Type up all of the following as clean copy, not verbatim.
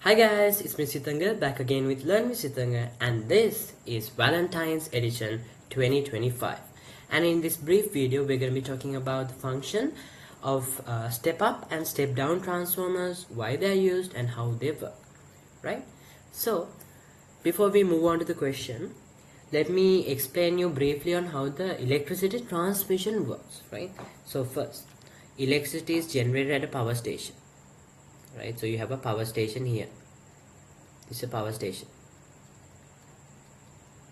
Hi guys, it's me Sitanga back again with Learn with Sitanga, and this is Valentine's edition 2025. And in this brief video we're going to be talking about the function of step up and step down transformers, why they're used and how they work, right? So before we move on to the question, let me explain you briefly on how the electricity transmission works, right? So first, electricity is generated at a power station, right? So you have a power station here. This is a power station.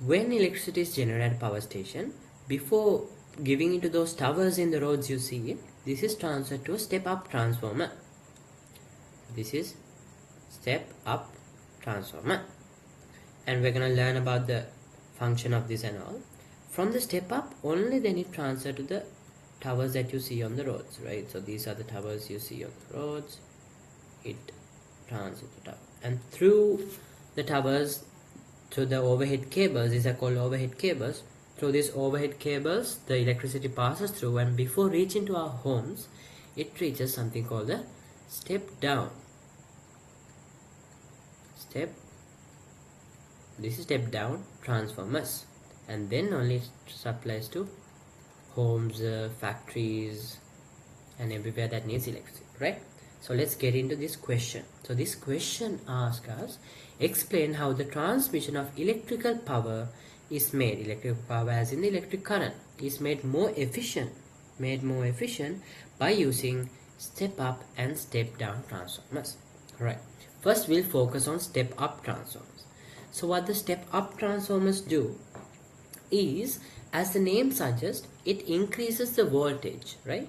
When electricity is generated at a power station, before giving it to those towers in the roads you see, this is transferred to a step-up transformer. This is step-up transformer. And we're going to learn about the function of this and all. From the step-up, only then it transferred to the towers that you see on the roads, right? So these are the towers you see on the roads. It transfers to tower. And through the towers, through the overhead cables, these are called overhead cables. Through these overhead cables, the electricity passes through, and before reaching to our homes, it reaches something called the step down. This is step down transformers, and then only it supplies to homes, factories, and everywhere that needs electricity, right? So let's get into this question. So this question asks us, explain how the transmission of electrical power is made. Electrical power as in the electric current is made more efficient by using step up and step down transformers. Alright, first we'll focus on step up transformers. So what the step up transformers do is, as the name suggests, it increases the voltage, right?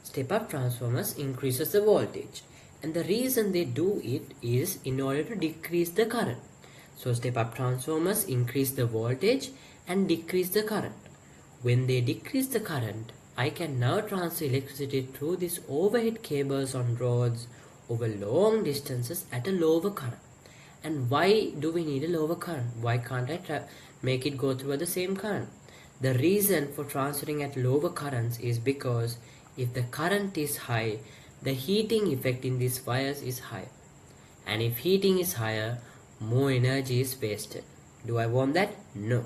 Step-up transformers increases the voltage, and the reason they do it is in order to decrease the current. So step-up transformers increase the voltage and decrease the current. When they decrease the current, I can now transfer electricity through these overhead cables on roads over long distances at a lower current. And why do we need a lower current? Why can't I make it go through the same current? The reason for transferring at lower currents is because if the current is high, the heating effect in these wires is high. And if heating is higher, more energy is wasted. Do I want that? No.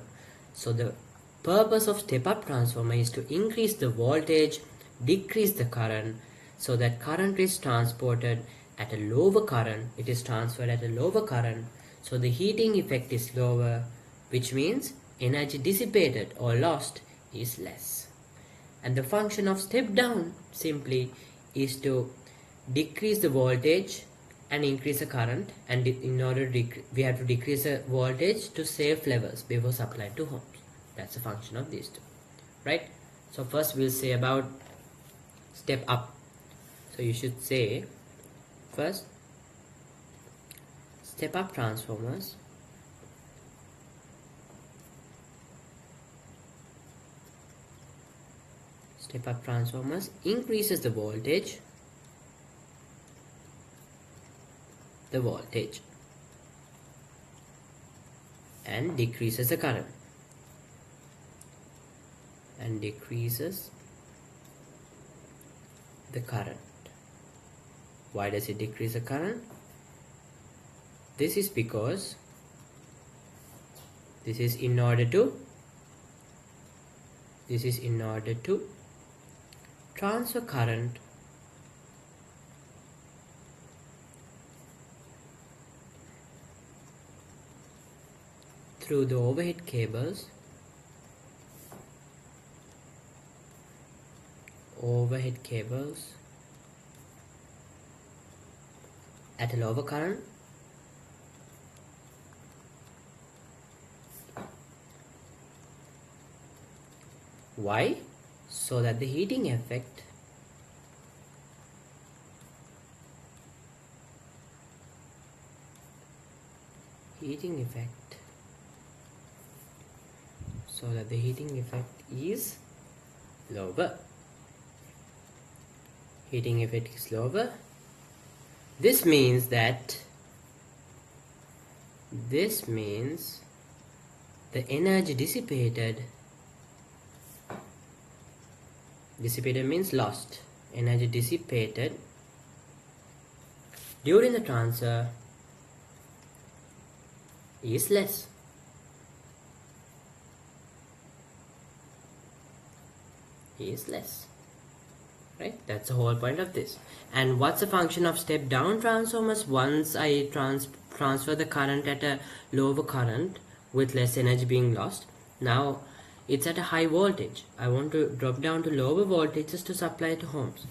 So the purpose of step-up transformer is to increase the voltage, decrease the current, so that current is transported at a lower current. It is transferred at a lower current, so the heating effect is lower, which means energy dissipated or lost is less. And the function of step down simply is to decrease the voltage and increase the current, and in order to we have to decrease the voltage to safe levels before supplying to homes. That's the function of these two, right? So first we'll say about step up. So you should say first step up transformers step-up transformers increases the voltage and decreases the current Why does it decrease the current? This is because this is in order to transfer current through the overhead cables at a lower current. Why? So that the heating effect is lower. This means the energy dissipated means lost. Energy dissipated during the transfer is less. Is less. Right? That's the whole point of this. And what's the function of step down transformers? Once I transfer the current at a lower current with less energy being lost, now it's at a high voltage. I want to drop down to lower voltages to supply to homes.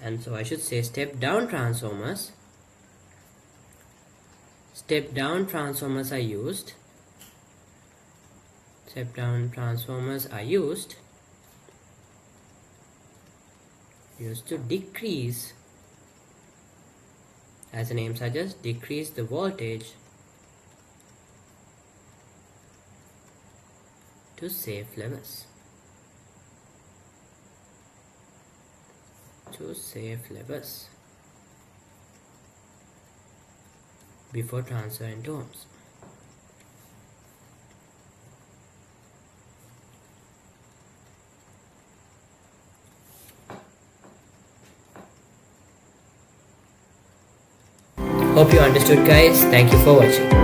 And so I should say step down transformers. Step down transformers are used. Step down transformers are used to decrease, as the name suggests, decrease the voltage to safe levels. To safe levels before transferring to homes. Hope you understood, guys. Thank you for watching.